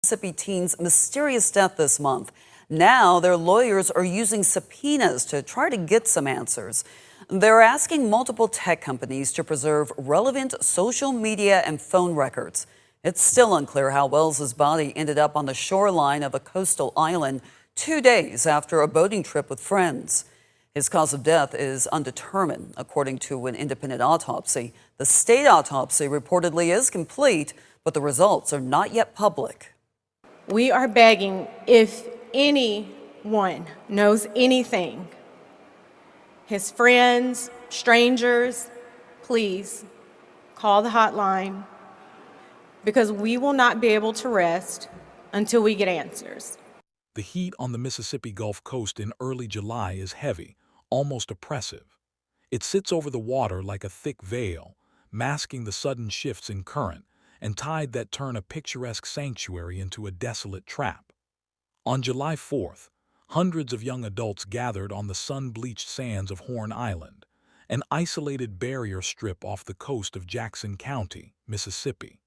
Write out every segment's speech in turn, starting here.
Mississippi teen's mysterious death this month. Now, their lawyers are using subpoenas to try to get some answers. They're asking multiple tech companies to preserve relevant social media and phone records. It's still unclear how Wells's body ended up on the shoreline of a coastal island 2 days after a boating trip with friends. His cause of death is undetermined, according to an independent autopsy. The state autopsy reportedly is complete, but the results are not yet public. We are begging, if anyone knows anything, his friends, strangers, please call the hotline, because we will not be able to rest until we get answers. The heat on the Mississippi Gulf Coast in early July is heavy, almost oppressive. It sits over the water like a thick veil, masking the sudden shifts in current and tide that turn a picturesque sanctuary into a desolate trap. On July 4th, hundreds of young adults gathered on the sun-bleached sands of Horn Island, an isolated barrier strip off the coast of Jackson County, Mississippi.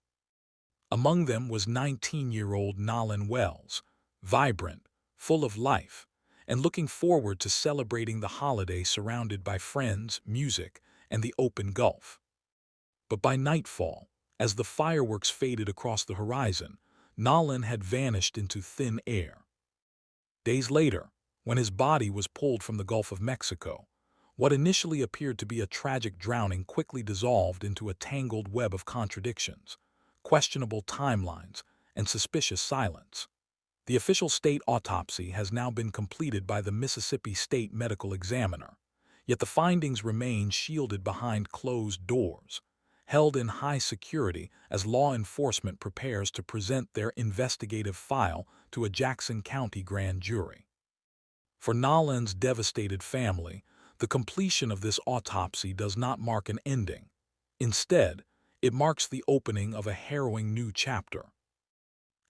Among them was 19-year-old Nolan Wells, vibrant, full of life, and looking forward to celebrating the holiday surrounded by friends, music, and the open Gulf. But by nightfall, as the fireworks faded across the horizon, Nolan had vanished into thin air. Days later, when his body was pulled from the Gulf of Mexico, what initially appeared to be a tragic drowning quickly dissolved into a tangled web of contradictions, questionable timelines, and suspicious silence. The official state autopsy has now been completed by the Mississippi State Medical Examiner, yet the findings remain shielded behind closed doors, held in high security as law enforcement prepares to present their investigative file to a Jackson County grand jury. For Nolan's devastated family, the completion of this autopsy does not mark an ending. Instead, it marks the opening of a harrowing new chapter.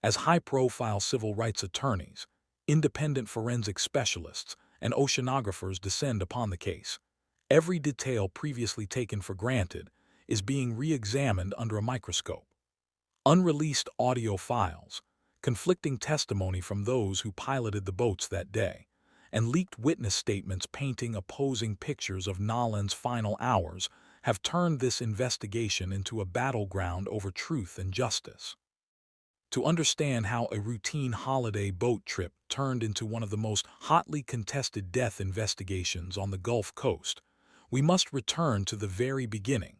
As high-profile civil rights attorneys, independent forensic specialists, and oceanographers descend upon the case, every detail previously taken for granted is being re-examined under a microscope. Unreleased audio files, conflicting testimony from those who piloted the boats that day, and leaked witness statements painting opposing pictures of Nolan's final hours have turned this investigation into a battleground over truth and justice. To understand how a routine holiday boat trip turned into one of the most hotly contested death investigations on the Gulf Coast, we must return to the very beginning,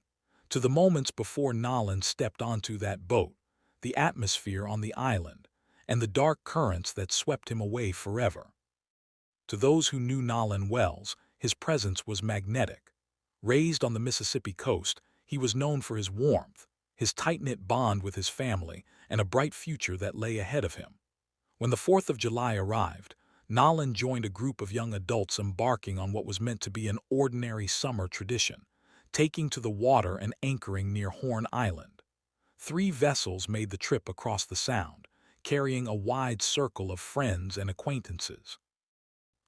to the moments before Nolan stepped onto that boat, the atmosphere on the island, and the dark currents that swept him away forever. To those who knew Nolan Wells, his presence was magnetic. Raised on the Mississippi coast, he was known for his warmth, his tight-knit bond with his family, and a bright future that lay ahead of him. When the 4th of July arrived, Nolan joined a group of young adults embarking on what was meant to be an ordinary summer tradition, taking to the water and anchoring near Horn Island. 3 vessels made the trip across the Sound, carrying a wide circle of friends and acquaintances.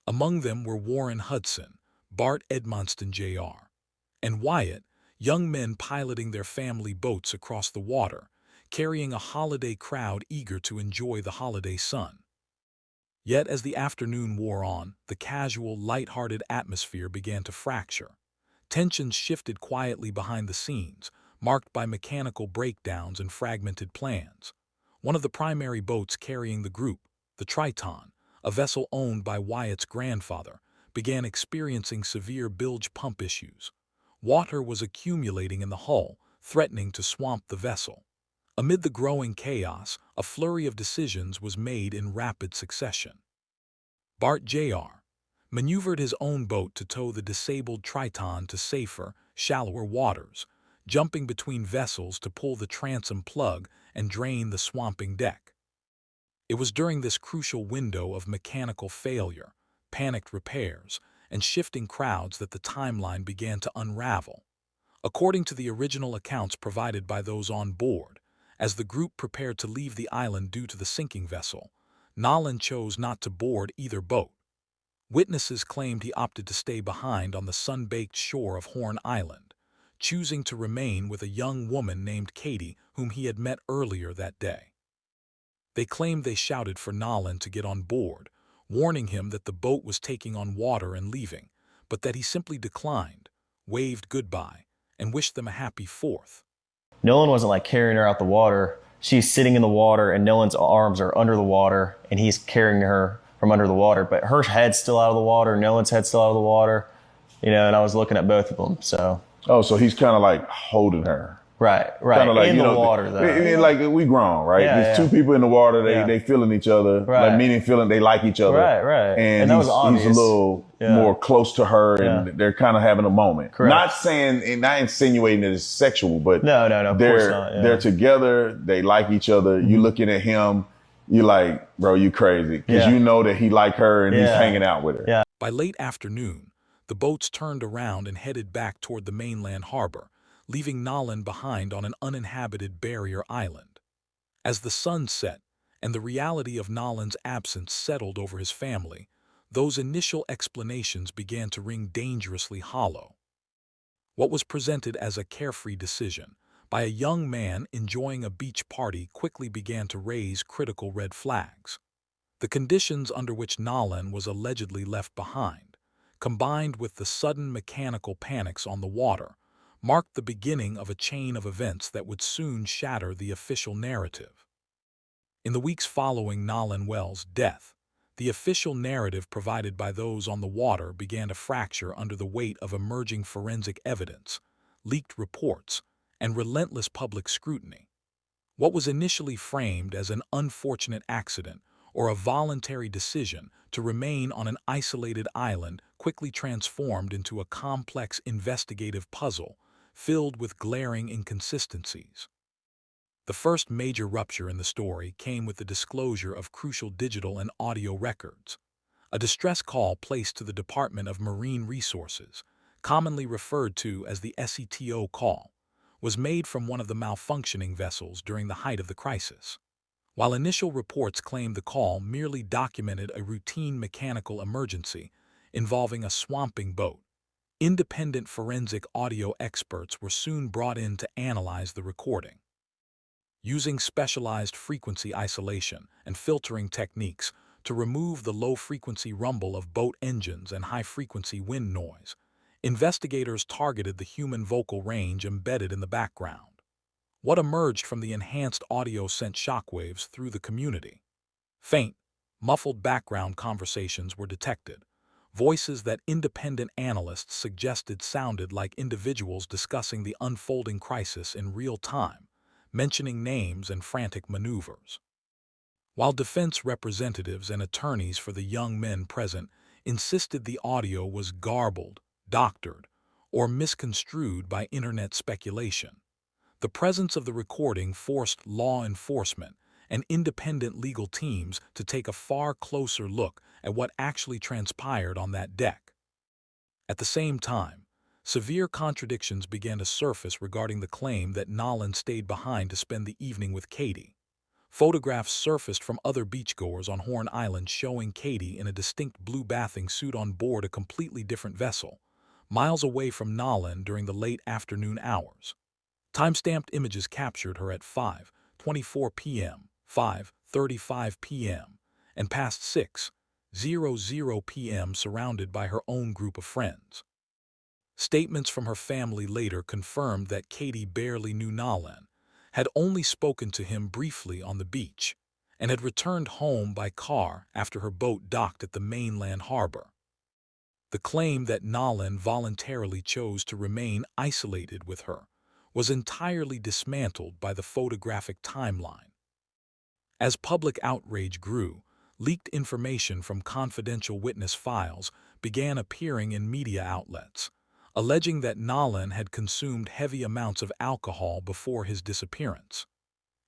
Among them were Warren Hudson, Bart Edmonston Jr., and Wyatt, young men piloting their family boats across the water, carrying a holiday crowd eager to enjoy the holiday sun. Yet as the afternoon wore on, the casual, light-hearted atmosphere began to fracture. Tensions shifted quietly behind the scenes, marked by mechanical breakdowns and fragmented plans. One of the primary boats carrying the group, the Triton, a vessel owned by Wyatt's grandfather, began experiencing severe bilge pump issues. Water was accumulating in the hull, threatening to swamp the vessel. Amid the growing chaos, a flurry of decisions was made in rapid succession. Bart Jr. maneuvered his own boat to tow the disabled Triton to safer, shallower waters, jumping between vessels to pull the transom plug and drain the swamping deck. It was during this crucial window of mechanical failure, panicked repairs, and shifting crowds that the timeline began to unravel. According to the original accounts provided by those on board, as the group prepared to leave the island due to the sinking vessel, Nolan chose not to board either boat. Witnesses claimed he opted to stay behind on the sun-baked shore of Horn Island, choosing to remain with a young woman named Katie whom he had met earlier that day. They claimed they shouted for Nolan to get on board, warning him that the boat was taking on water and leaving, but that he simply declined, waved goodbye, and wished them a happy Fourth. Nolan wasn't like carrying her out the water. She's sitting in the water and Nolan's arms are under the water and he's carrying her from under the water, but her head's still out of the water, Nolan's head's still out of the water, and I was looking at both of them, so. Oh, so he's kind of like holding her. Right, Kinda like, in you the know, water though. Like we grown, right? Yeah, There's yeah. two people in the water, Yeah. they feeling each other, Right. like meaning feeling they like each other. Right. And that was he's obvious. a little more close to her and Yeah. they're kind of having a moment. Correct. Not saying, and not insinuating that it's sexual, but No, of course not. Yeah. they're together, they like each other. You looking at him, you like, bro, you crazy. Because you know that he like her and he's hanging out with her. Yeah. By late afternoon, the boats turned around and headed back toward the mainland harbor, leaving Nolan behind on an uninhabited barrier island. As the sun set and the reality of Nolan's absence settled over his family, those initial explanations began to ring dangerously hollow. What was presented as a carefree decision by a young man enjoying a beach party quickly began to raise critical red flags. The conditions under which Nolan was allegedly left behind, combined with the sudden mechanical panics on the water, marked the beginning of a chain of events that would soon shatter the official narrative. In the weeks following Nolan Wells' death, the official narrative provided by those on the water began to fracture under the weight of emerging forensic evidence, leaked reports, and relentless public scrutiny. What was initially framed as an unfortunate accident or a voluntary decision to remain on an isolated island quickly transformed into a complex investigative puzzle filled with glaring inconsistencies. The first major rupture in the story came with the disclosure of crucial digital and audio records. A distress call placed to the Department of Marine Resources, commonly referred to as the SETO call, was made from one of the malfunctioning vessels during the height of the crisis. While initial reports claimed the call merely documented a routine mechanical emergency involving a swamping boat, independent forensic audio experts were soon brought in to analyze the recording. Using specialized frequency isolation and filtering techniques to remove the low-frequency rumble of boat engines and high-frequency wind noise, investigators targeted the human vocal range embedded in the background. What emerged from the enhanced audio sent shockwaves through the community. Faint, muffled background conversations were detected, voices that independent analysts suggested sounded like individuals discussing the unfolding crisis in real time, mentioning names and frantic maneuvers. While defense representatives and attorneys for the young men present insisted the audio was garbled, doctored, or misconstrued by internet speculation, the presence of the recording forced law enforcement and independent legal teams to take a far closer look at what actually transpired on that deck. At the same time, severe contradictions began to surface regarding the claim that Nolan stayed behind to spend the evening with Katie. Photographs surfaced from other beachgoers on Horn Island showing Katie in a distinct blue bathing suit on board a completely different vessel, miles away from Nolan during the late afternoon hours. Time-stamped images captured her at 5:24 p.m., 5:35 p.m., and past 6:00 p.m. surrounded by her own group of friends. Statements from her family later confirmed that Katie barely knew Nolan, had only spoken to him briefly on the beach, and had returned home by car after her boat docked at the mainland harbor. The claim that Nolan voluntarily chose to remain isolated with her was entirely dismantled by the photographic timeline. As public outrage grew, leaked information from confidential witness files began appearing in media outlets, alleging that Nolan had consumed heavy amounts of alcohol before his disappearance.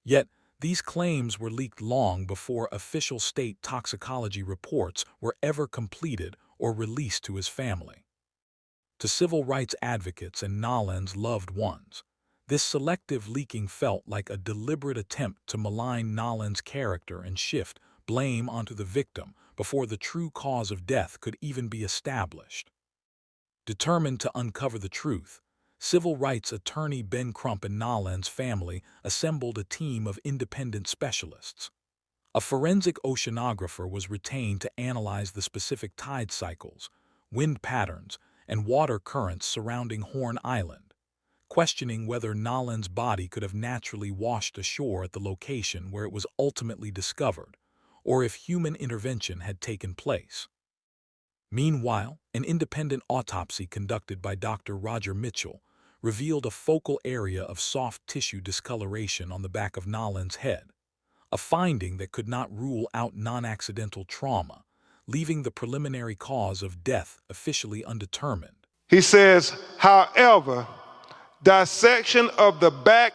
Yet, these claims were leaked long before official state toxicology reports were ever completed or released to his family. To civil rights advocates and Nolan's loved ones, this selective leaking felt like a deliberate attempt to malign Nolan's character and shift blame onto the victim before the true cause of death could even be established. Determined to uncover the truth, civil rights attorney Ben Crump and Nolan's family assembled a team of independent specialists. A forensic oceanographer was retained to analyze the specific tide cycles, wind patterns, and water currents surrounding Horn Island, questioning whether Nolan's body could have naturally washed ashore at the location where it was ultimately discovered, or if human intervention had taken place. Meanwhile, an independent autopsy conducted by Dr. Roger Mitchell revealed a focal area of soft tissue discoloration on the back of Nolan's head, a finding that could not rule out non-accidental trauma, leaving the preliminary cause of death officially undetermined. He says, however, dissection of the back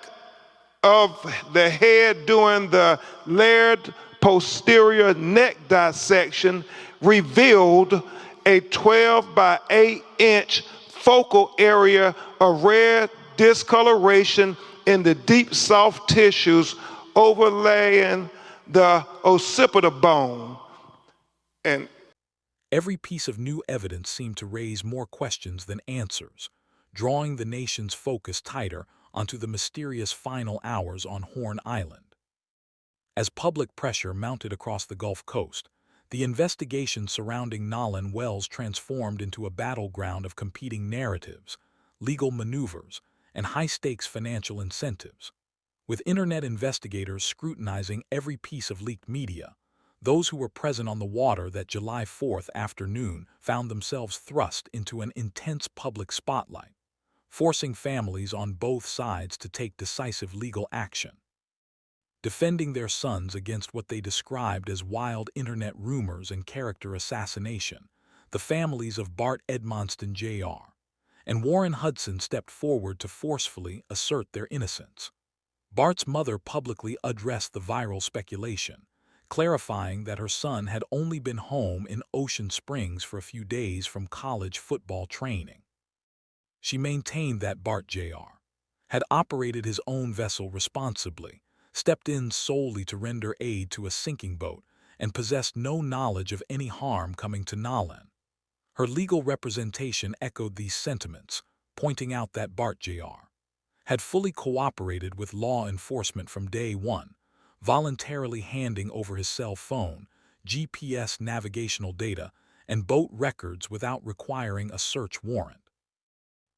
of the head during the layered posterior neck dissection revealed a 12 by 8 inch focal area of red discoloration in the deep soft tissues overlaying the occipital bone. And every piece of new evidence seemed to raise more questions than answers, drawing the nation's focus tighter onto the mysterious final hours on Horn Island. As public pressure mounted across the Gulf Coast, the investigation surrounding Nolan Wells transformed into a battleground of competing narratives, legal maneuvers, and high-stakes financial incentives. With internet investigators scrutinizing every piece of leaked media, those who were present on the water that July 4th afternoon found themselves thrust into an intense public spotlight, forcing families on both sides to take decisive legal action. Defending their sons against what they described as wild internet rumors and character assassination, the families of Bart Edmonston Jr. and Warren Hudson stepped forward to forcefully assert their innocence. Bart's mother publicly addressed the viral speculation, clarifying that her son had only been home in Ocean Springs for a few days from college football training. She maintained that Bart Jr. had operated his own vessel responsibly, stepped in solely to render aid to a sinking boat, and possessed no knowledge of any harm coming to Nolan. Her legal representation echoed these sentiments, pointing out that Bart Jr. had fully cooperated with law enforcement from day one, voluntarily handing over his cell phone, GPS navigational data, and boat records without requiring a search warrant.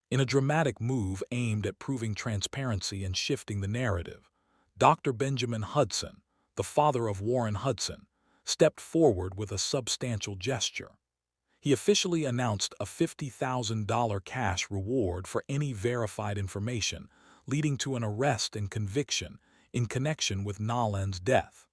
In a dramatic move aimed at proving transparency and shifting the narrative, Dr. Benjamin Hudson, the father of Warren Hudson, stepped forward with a substantial gesture. He officially announced a $50,000 cash reward for any verified information, leading to an arrest and conviction in connection with Nolan's death.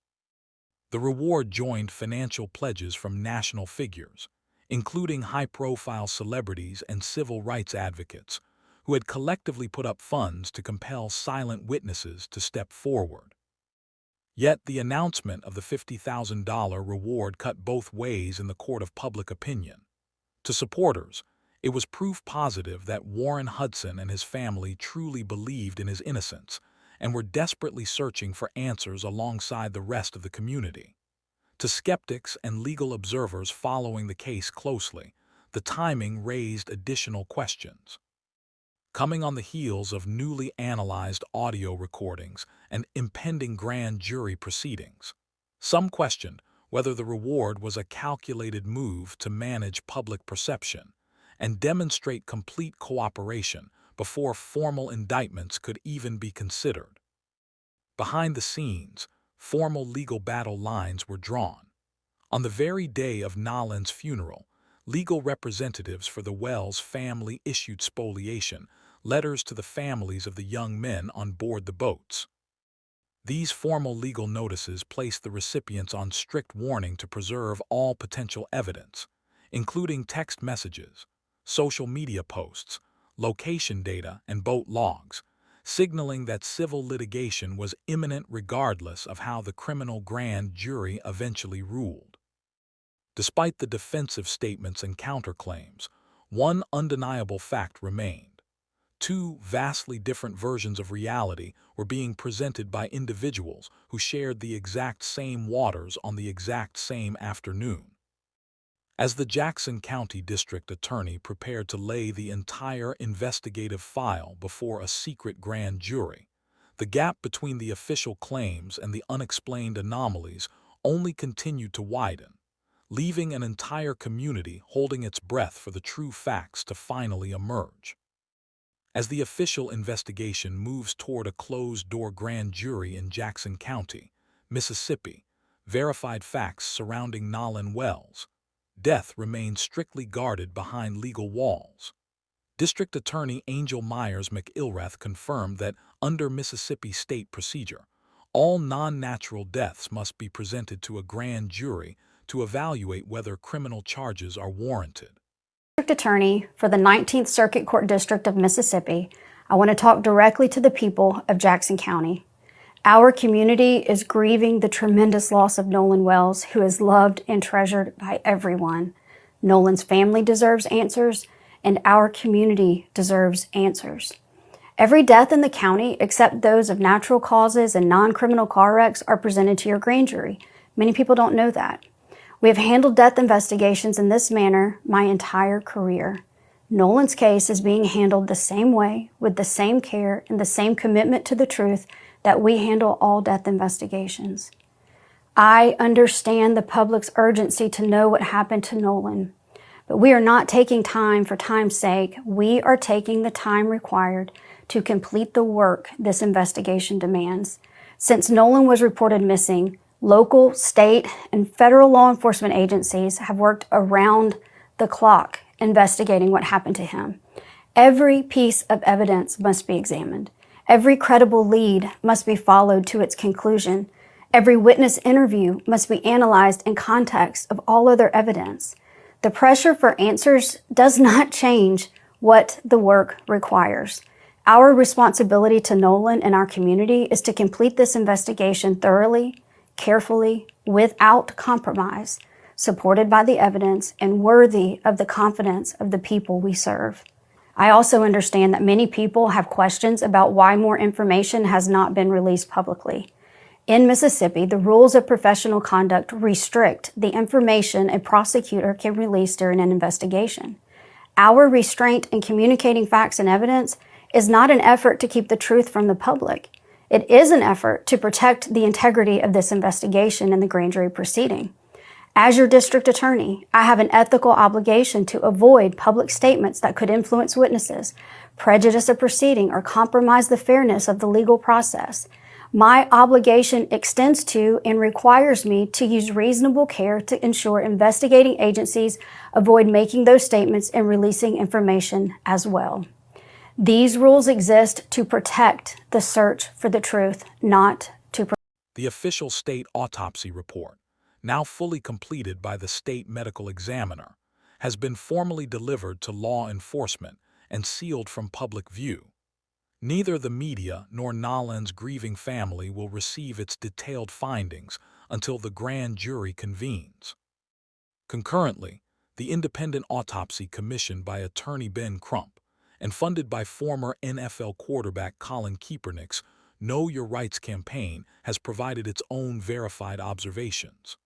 The reward joined financial pledges from national figures, including high-profile celebrities and civil rights advocates, who had collectively put up funds to compel silent witnesses to step forward. Yet the announcement of the $50,000 reward cut both ways in the court of public opinion. To supporters, it was proof positive that Warren Hudson and his family truly believed in his innocence and were desperately searching for answers alongside the rest of the community. To skeptics and legal observers following the case closely, the timing raised additional questions. Coming on the heels of newly analyzed audio recordings and impending grand jury proceedings, some questioned whether the reward was a calculated move to manage public perception and demonstrate complete cooperation before formal indictments could even be considered. Behind the scenes, formal legal battle lines were drawn. On the very day of Nolan's funeral, legal representatives for the Wells family issued spoliation letters to the families of the young men on board the boats. These formal legal notices placed the recipients on strict warning to preserve all potential evidence, including text messages, social media posts, location data, and boat logs, signaling that civil litigation was imminent regardless of how the criminal grand jury eventually ruled. Despite the defensive statements and counterclaims, one undeniable fact remained. Two vastly different versions of reality were being presented by individuals who shared the exact same waters on the exact same afternoon. As the Jackson County District Attorney prepared to lay the entire investigative file before a secret grand jury, the gap between the official claims and the unexplained anomalies only continued to widen, leaving an entire community holding its breath for the true facts to finally emerge. As the official investigation moves toward a closed-door grand jury in Jackson County, Mississippi, verified facts surrounding Nolan Wells' death remain strictly guarded behind legal walls. District Attorney Angel Myers McIlrath confirmed that under Mississippi state procedure, all non-natural deaths must be presented to a grand jury to evaluate whether criminal charges are warranted. District Attorney for the 19th Circuit Court District of Mississippi, I want to talk directly to the people of Jackson County. Our community is grieving the tremendous loss of Nolan Wells, who is loved and treasured by everyone. Nolan's family deserves answers, and our community deserves answers. Every death in the county, except those of natural causes and non-criminal car wrecks, are presented to your grand jury. Many people don't know that. We have handled death investigations in this manner my entire career. Nolan's case is being handled the same way, with the same care and the same commitment to the truth that we handle all death investigations. I understand the public's urgency to know what happened to Nolan, but we are not taking time for time's sake. We are taking the time required to complete the work this investigation demands. Since Nolan was reported missing, local, state, and federal law enforcement agencies have worked around the clock investigating what happened to him. Every piece of evidence must be examined. Every credible lead must be followed to its conclusion. Every witness interview must be analyzed in context of all other evidence. The pressure for answers does not change what the work requires. Our responsibility to Nolan and our community is to complete this investigation thoroughly, carefully, without compromise, supported by the evidence, and worthy of the confidence of the people we serve. I also understand that many people have questions about why more information has not been released publicly. In Mississippi, the rules of professional conduct restrict the information a prosecutor can release during an investigation. Our restraint in communicating facts and evidence is not an effort to keep the truth from the public. It is an effort to protect the integrity of this investigation and the grand jury proceeding. As your district attorney, I have an ethical obligation to avoid public statements that could influence witnesses, prejudice a proceeding, or compromise the fairness of the legal process. My obligation extends to and requires me to use reasonable care to ensure investigating agencies avoid making those statements and releasing information as well. These rules exist to protect the search for the truth, not to The official state autopsy report, now fully completed by the state medical examiner, has been formally delivered to law enforcement and sealed from public view. Neither the media nor Nolan's grieving family will receive its detailed findings until the grand jury convenes. Concurrently, the independent autopsy commissioned by attorney Ben Crump and funded by former NFL quarterback Colin Kaepernick's Know Your Rights campaign has provided its own verified observations.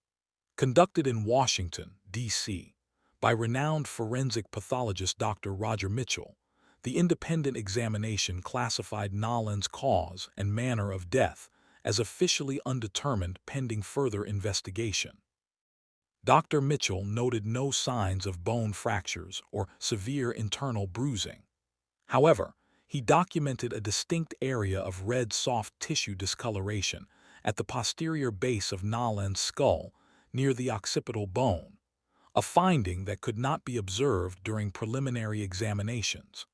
Conducted in Washington, D.C., by renowned forensic pathologist Dr. Roger Mitchell, the independent examination classified Nolan's cause and manner of death as officially undetermined pending further investigation. Dr. Mitchell noted no signs of bone fractures or severe internal bruising. However, he documented a distinct area of red soft tissue discoloration at the posterior base of Nolan's skull near the occipital bone, a finding that could not be observed during preliminary examinations.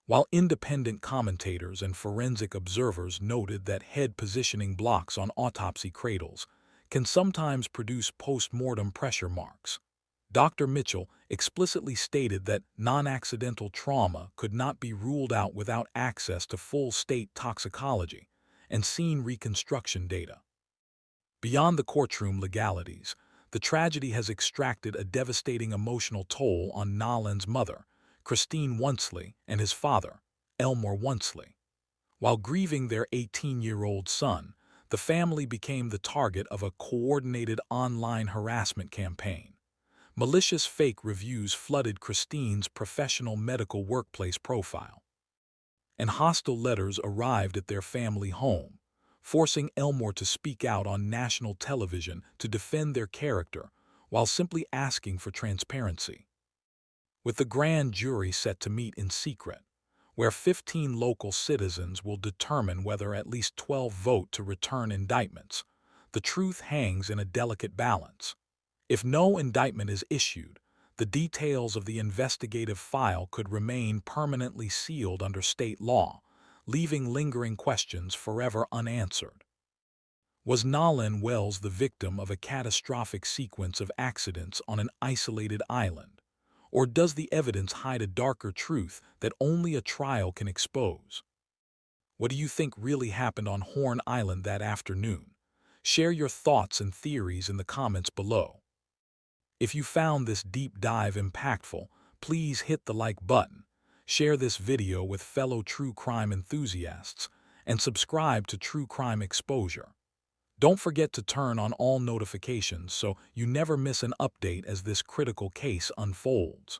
While independent commentators and forensic observers noted that head positioning blocks on autopsy cradles can sometimes produce post-mortem pressure marks, Dr. Mitchell explicitly stated that non-accidental trauma could not be ruled out without access to full-state toxicology and scene reconstruction data. Beyond the courtroom legalities, the tragedy has extracted a devastating emotional toll on Nolan's mother, Christine Wonsley, and his father, Elmore Wonsley. While grieving their 18-year-old son, the family became the target of a coordinated online harassment campaign. Malicious fake reviews flooded Christine's professional medical workplace profile, and hostile letters arrived at their family home, forcing Elmore to speak out on national television to defend their character while simply asking for transparency. With the grand jury set to meet in secret, where 15 local citizens will determine whether at least 12 vote to return indictments, the truth hangs in a delicate balance. If no indictment is issued, the details of the investigative file could remain permanently sealed under state law, leaving lingering questions forever unanswered. Was Nolan Wells the victim of a catastrophic sequence of accidents on an isolated island? Or does the evidence hide a darker truth that only a trial can expose? What do you think really happened on Horn Island that afternoon? Share your thoughts and theories in the comments below. If you found this deep dive impactful, please hit the like button, share this video with fellow true crime enthusiasts, and subscribe to True Crime Exposure. Don't forget to turn on all notifications so you never miss an update as this critical case unfolds.